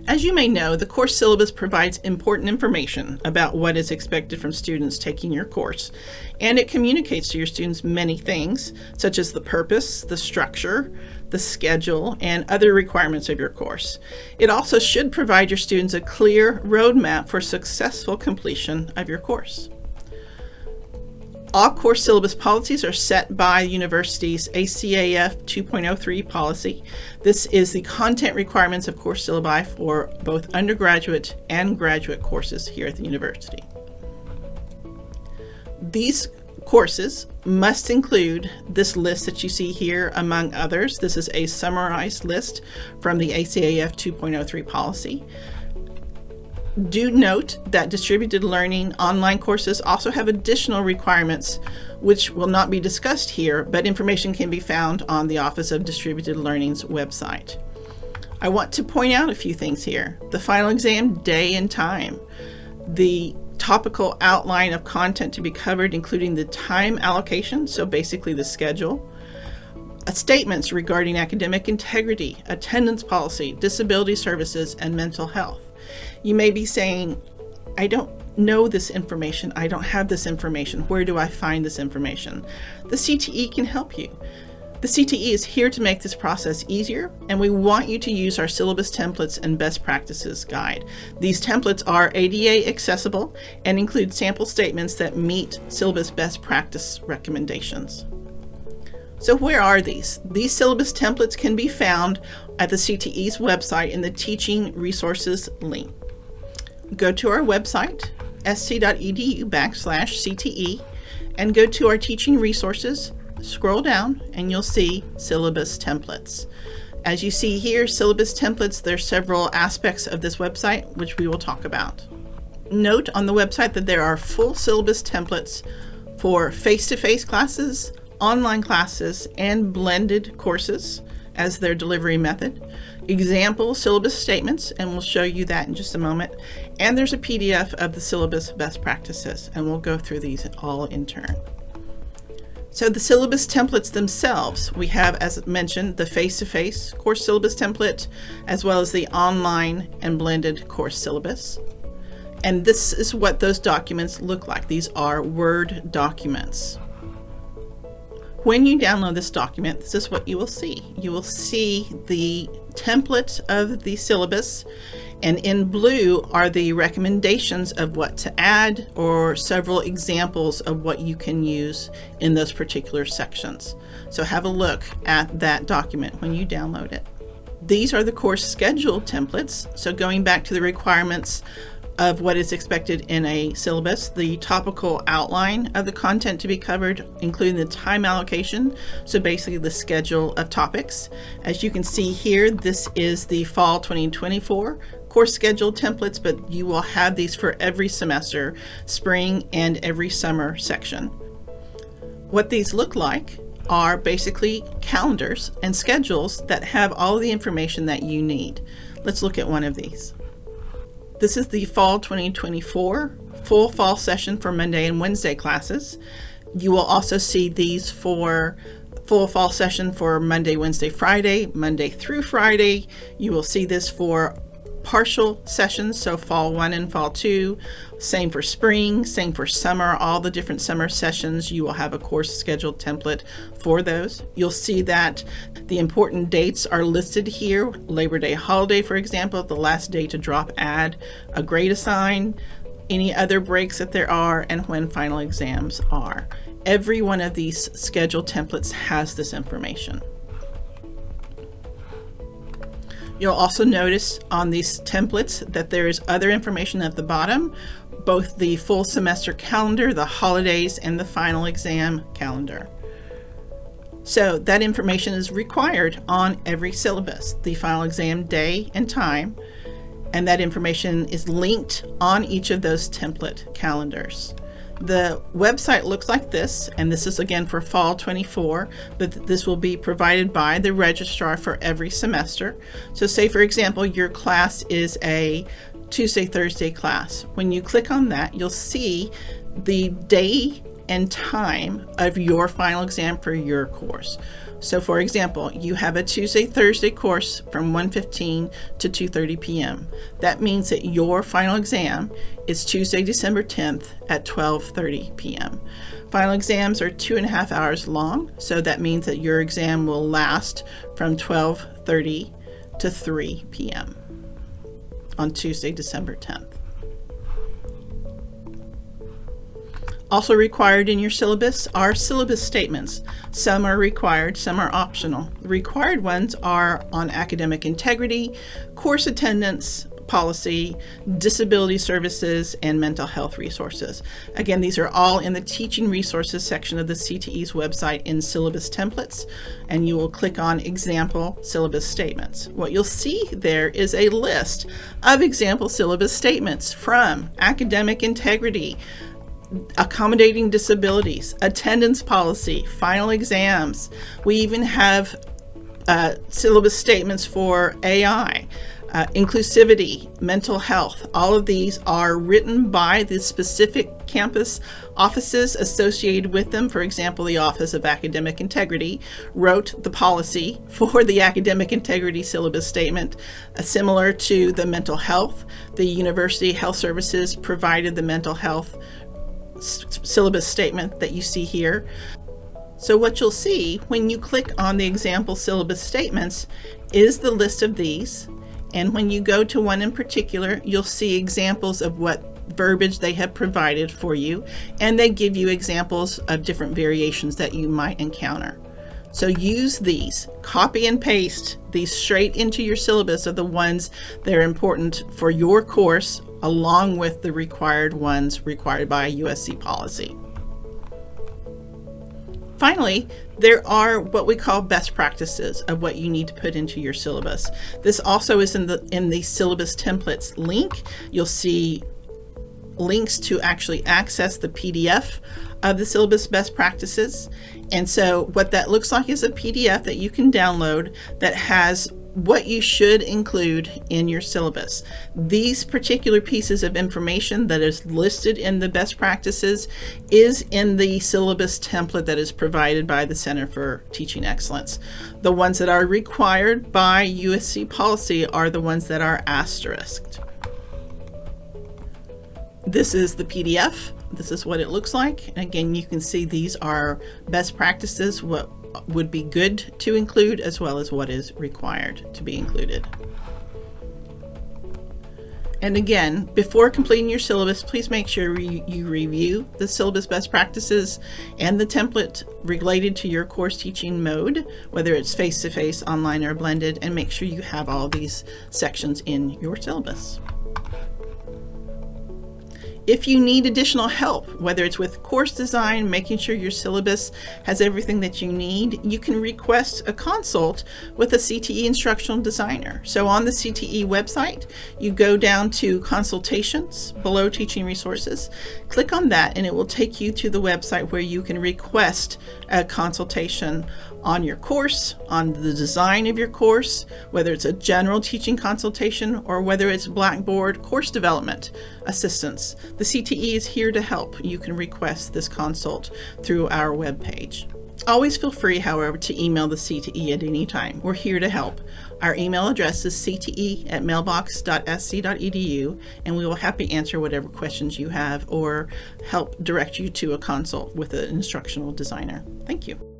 As you may know, the course syllabus provides important information about what is expected from students taking your course, and it communicates to your students many things, such as the purpose, the structure, the schedule, and other requirements of your course. It also should provide your students a clear roadmap for successful completion of your course. All course syllabus policies are set by the university's ACAF 2.03 policy. This is the content requirements of course syllabi for both undergraduate and graduate courses here at the university. These courses must include this list that you see here, among others. This is a summarized list from the ACAF 2.03 policy. Do note that distributed learning online courses also have additional requirements which will not be discussed here, but information can be found on the Office of Distributed Learning's website. I want to point out a few things here. The final exam day and time, the topical outline of content to be covered, including the time allocation, so basically the schedule, statements regarding academic integrity, attendance policy, disability services, and mental health. You may be saying, I don't know this information. I don't have this information. Where do I find this information? The CTE can help you. The CTE is here to make this process easier, and we want you to use our syllabus templates and best practices guide. These templates are ADA accessible and include sample statements that meet syllabus best practice recommendations. So where are these? These syllabus templates can be found at the CTE's website in the Teaching Resources link. Go to our website, sc.edu/CTE, and go to our Teaching Resources, scroll down, and you'll see syllabus templates. As you see here, syllabus templates, there's several aspects of this website which we will talk about. Note on the website that there are full syllabus templates for face-to-face classes, online classes, and blended courses as their delivery method, example syllabus statements, and we'll show you that in just a moment, and there's a PDF of the syllabus best practices, and we'll go through these all in turn. So the syllabus templates themselves, we have, as mentioned, the face-to-face course syllabus template, as well as the online and blended course syllabus. And this is what those documents look like. These are Word documents. When you download this document, this is what you will see. You will see the template of the syllabus, and in blue are the recommendations of what to add or several examples of what you can use in those particular sections. So have a look at that document when you download it. These are the course schedule templates. So going back to the requirements of what is expected in a syllabus, the topical outline of the content to be covered, including the time allocation, so basically the schedule of topics. As you can see here, this is the fall 2024 course schedule templates, but you will have these for every semester, spring and every summer section. What these look like are basically calendars and schedules that have all the information that you need. Let's look at one of these. This is the fall 2024 full fall session for Monday and Wednesday classes. You will also see these for full fall session for Monday, Wednesday, Friday, Monday through Friday. You will see this for partial sessions, so fall 1 and fall 2. Same for spring, same for summer, all the different summer sessions. You will have a course schedule template for those. You'll see that the important dates are listed here. Labor Day holiday, for example, the last day to drop add a grade assign, any other breaks that there are, and when final exams are. Every one of these schedule templates has this information. You'll also notice on these templates that there is other information at the bottom, both the full semester calendar, the holidays, and the final exam calendar. So that information is required on every syllabus, the final exam day and time, and that information is linked on each of those template calendars. The website looks like this, and this is again for fall 24, but this will be provided by the registrar for every semester. So say, for example, your class is a Tuesday, Thursday class. When you click on that, you'll see the day and time of your final exam for your course. So for example, you have a Tuesday-Thursday course from 1:15 to 2:30 p.m. That means that your final exam is Tuesday, December 10th at 12:30 p.m. Final exams are 2.5 hours long, so that means that your exam will last from 12:30 to 3 p.m. on Tuesday, December 10th. Also required in your syllabus are syllabus statements. Some are required, some are optional. The required ones are on academic integrity, course attendance policy, disability services, and mental health resources. Again, these are all in the teaching resources section of the CTE's website in syllabus templates, and you will click on example syllabus statements. What you'll see there is a list of example syllabus statements from academic integrity, accommodating disabilities, attendance policy, final exams. We even have syllabus statements for AI, inclusivity, mental health. All of these are written by the specific campus offices associated with them. For example, the Office of Academic Integrity wrote the policy for the academic integrity syllabus statement, similar to the mental health. The University Health Services provided the mental health syllabus statement that you see here. So what you'll see when you click on the example syllabus statements is the list of these, and when you go to one in particular, you'll see examples of what verbiage they have provided for you, and they give you examples of different variations that you might encounter. So use these, copy and paste these straight into your syllabus of the ones that are important for your course, along with the required ones required by USC policy. Finally, there are what we call best practices of what you need to put into your syllabus. This also is in the syllabus templates link. You'll see links to actually access the PDF of the syllabus best practices. And so what that looks like is a PDF that you can download that has what you should include in your syllabus. These particular pieces of information that is listed in the best practices is in the syllabus template that is provided by the Center for Teaching Excellence. The ones that are required by USC policy are the ones that are asterisked. This is the PDF. This is what it looks like. And again, you can see these are best practices, what would be good to include, as well as what is required to be included. And again, before completing your syllabus, please make sure you review the syllabus best practices and the template related to your course teaching mode, whether it's face-to-face, online, or blended, and make sure you have all these sections in your syllabus. If you need additional help, whether it's with course design, making sure your syllabus has everything that you need, you can request a consult with a CTE instructional designer. So on the CTE website, you go down to consultations below teaching resources, click on that, and it will take you to the website where you can request a consultation on your course, on the design of your course, whether it's a general teaching consultation or whether it's Blackboard course development assistance. The CTE is here to help. You can request this consult through our webpage. Always feel free, however, to email the CTE at any time. We're here to help. Our email address is cte@mailbox.sc.edu, and we will happily answer whatever questions you have or help direct you to a consult with an instructional designer. Thank you.